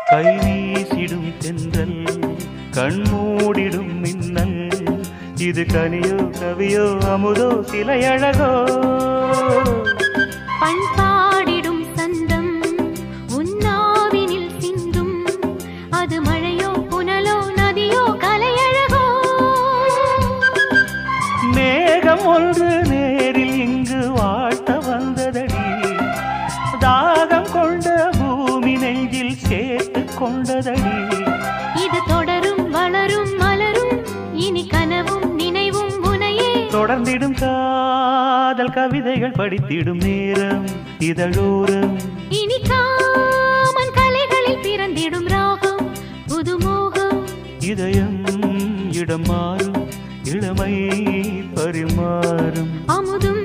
கை வீசிடும் தென்றல் கண்மூடிடும் மின்னல் இது கனியோ கவியோ அமுதோ சிலையழகோ பண்பாடிடும் சந்தம் உன்னாவினில் சிந்தும் அது மழையோ புனலோ நதியோ கலையழகோ மேகம் ஒன்று நேரில் இங்கு வாழ்த்த வந்ததடி தாகம் கொண்ட பூமி நெஞ்சில் சேர்த்து கொண்டதடி இது தொடரும் வளரும் மலரும் இனி கனவும் நினைவும் உனையே தொடர்ந்திடும் காதல் கவிதைகள் படித்திடும் நேரம் இதழோரம் இனி காமன் கலைகளில் பிறந்திடும் ராகம் புதுமோகம் இதயம் இடம் மாறும் இளமை பரிமாறும் அமுதும்